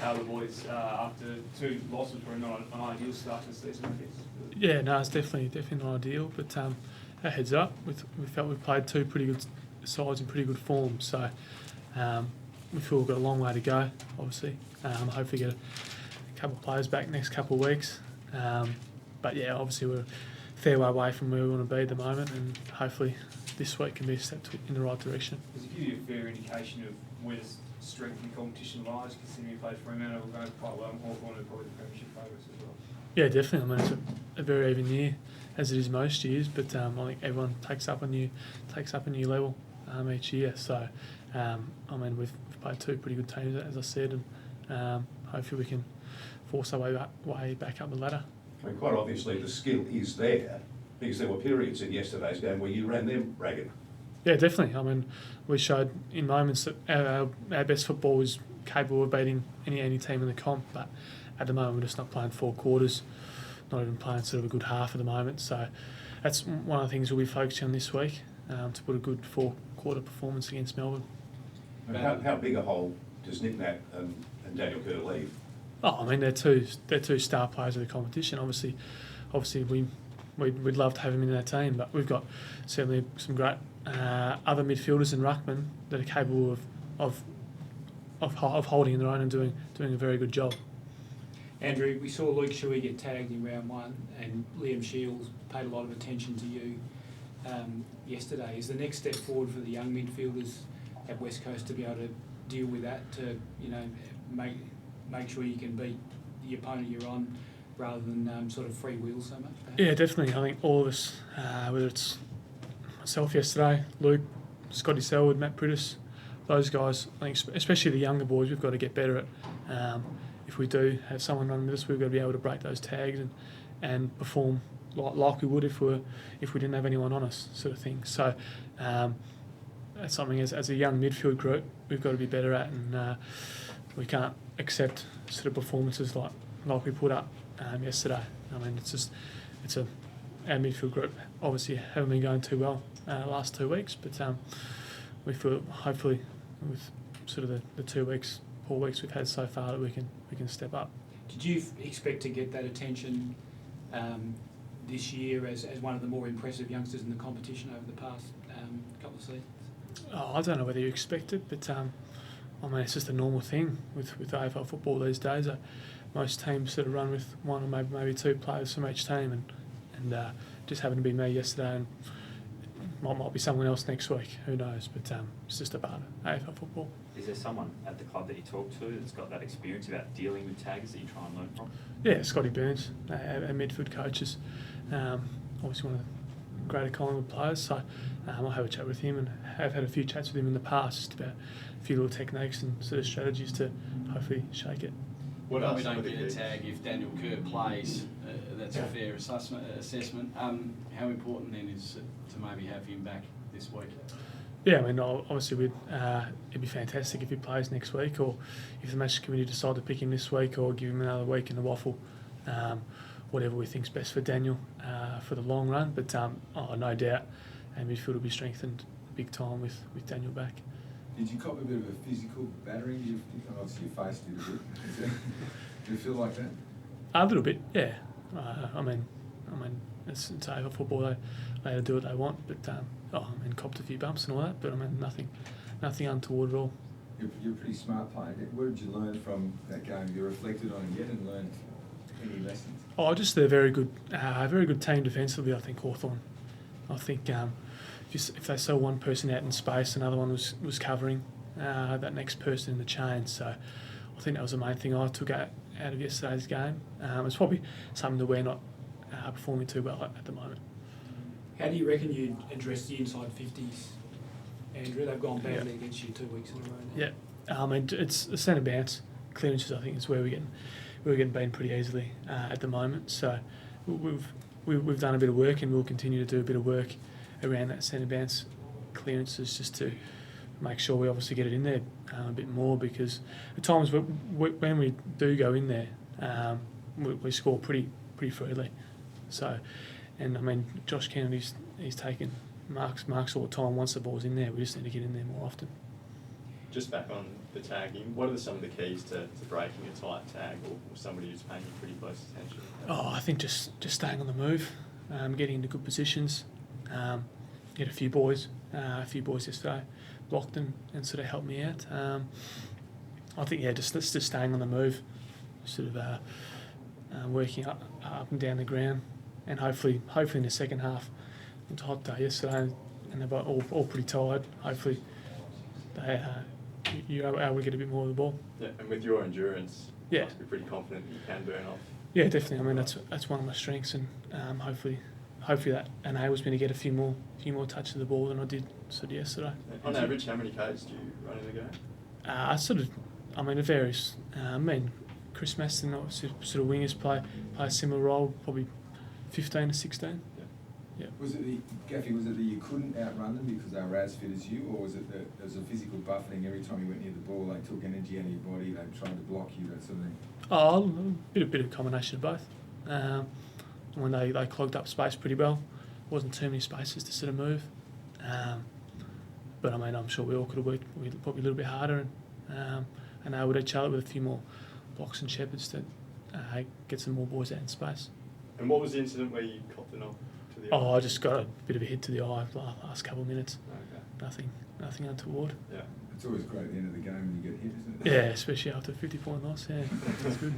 how the boys, after 2 losses, were not an ideal start to the season, I guess? Yeah, no, it's definitely not ideal, but our heads up. We felt we played 2 pretty good sides in pretty good form, so we feel we've got a long way to go, obviously. Hopefully get a couple of players back next couple of weeks. But yeah, obviously we're a fair way away from where we want to be at the moment, and hopefully this week can be a step in the right direction. Does it give you a fair indication of where the strength in competition lies, considering you played Fremantle, going quite well, and Hawthorn are probably the premiership favourites as well? Yeah, definitely. I mean, it's a very even year, as it is most years, but I think everyone takes up a new level each year. So, I mean, we've played 2 pretty good teams, as I said, and hopefully we can force our way back up the ladder. I mean, quite obviously the skill is there, because there were periods in yesterday's game where you ran them ragged. Yeah, definitely. I mean, we showed in moments that our best football is capable of beating any team in the comp, but at the moment we're just not playing 4 quarters, not even playing sort of a good half at the moment. So that's one of the things we'll be focusing on this week, to put a good 4-quarter performance against Melbourne. And how big a hole does Nick Nat and Daniel Kerr leave? Oh, I mean, they're two star players of the competition. Obviously, we'd love to have them in our team, but we've got certainly some great other midfielders and ruckmen that are capable of holding their own and doing a very good job. Andrew, we saw Luke Shuey get tagged in round 1, and Liam Shields paid a lot of attention to you yesterday. Is the next step forward for the young midfielders at West Coast to be able to deal with that, to make sure you can beat the opponent you're on, rather than sort of free wheel so much? Perhaps? Yeah, definitely. I think all of us, whether it's myself yesterday, Luke, Scotty Selwood, Matt Prittis, those guys, I think especially the younger boys, we've got to get better at. If we do have someone running with us, we've got to be able to break those tags and perform like we would if we didn't have anyone on us, sort of thing. So that's something as a young midfield group we've got to be better at, and we can't accept sort of performances like we put up yesterday. I mean, our midfield group obviously haven't been going too well last 2 weeks, but we feel hopefully with sort of the 4 weeks we've had so far that we can step up. Did you expect to get that attention this year as one of the more impressive youngsters in the competition over the past couple of seasons? Oh, I don't know whether you expect it, but I mean, it's just a normal thing with AFL football these days. Most teams sort of run with 1 or maybe 2 players from each team, and just happened to be me yesterday, and might be someone else next week. Who knows? But it's just a part of AFL football. Is there someone at the club that you talk to that's got that experience about dealing with tags that you try and learn from? Yeah, Scotty Burns, our midfield coaches, obviously one of the greater Collingwood players. So I'll have a chat with him, and have had a few chats with him in the past just about a few little techniques and sort of strategies to hopefully shake it. We don't get a tag if Daniel Kerr plays. That's a fair assessment. How important then is it to maybe have him back this week? Yeah, I mean, obviously it'd be fantastic if he plays next week, or if the match committee decide to pick him this week, or give him another week in the waffle, whatever we think's best for Daniel for the long run. But no doubt, our midfield will be strengthened big time with Daniel back. Did you cop a bit of a physical battering? Obviously your face did a bit. Do you feel like that? A little bit, yeah. I mean, it's AFL football. They have to do what they want, but copped a few bumps and all that. But I mean, nothing untoward at all. You're a pretty smart player. What did you learn from that game? You reflected on it yet and learned any lessons? Oh, just a very good team defensively. I think Hawthorn. I think if they saw one person out in space, another one was covering that next person in the chain. So I think that was the main thing I took out of yesterday's game. It's probably something that we're not performing too well at the moment. How do you reckon you'd address the inside 50s, Andrew? They've gone badly against you 2 weeks in a row now. Yeah, I mean, it's the centre bounce clearances. I think is where we're getting beaten pretty easily at the moment. So we've done a bit of work, and we'll continue to do a bit of work around that centre bounce clearances, just to make sure we obviously get it in there a bit more, because at times when we do go in there, we score pretty freely. So, and I mean, Josh Kennedy's taken marks all the time once the ball's in there. We just need to get in there more often. just back on the tagging, what are some of the keys to breaking a tight tag or somebody who's paying you pretty close attention? Oh, I think just staying on the move, getting into good positions. Get a few boys yesterday blocked and sort of helped me out. I think just staying on the move, sort of working up and down the ground, and hopefully in the second half. It was a hot day yesterday, and they were all pretty tired. Hopefully, you're able to get a bit more of the ball. Yeah, and with your endurance, you Yeah. must be pretty confident that you can burn off. Yeah, definitely. I mean, that's one of my strengths, and hopefully that enables me to get a few more touches of the ball than I did sort of yesterday. On average, how many Ks do you run in a game? It varies. Chris Maston, sort of wingers play a similar role, probably 15 to 16. Yeah. Was it Gaffy, that you couldn't outrun them because they were as fit as you, or was it that there was a physical buffeting every time you went near the ball, they took energy out of your body, they tried to block you, that sort of thing? Oh, a bit of combination of both. When they clogged up space pretty well, wasn't too many spaces to sort of move. But I mean, I'm sure we all could have worked probably a little bit harder and able to each other with a few more blocks and shepherds to get some more boys out in space. And what was the incident where you copped the knock to the eye? Oh, I just got a bit of a hit to the eye last couple of minutes. Okay. Nothing untoward. Yeah. It's always great at the end of the game when you get hit, isn't it? Yeah, especially after a 50-point loss. Yeah, that's good.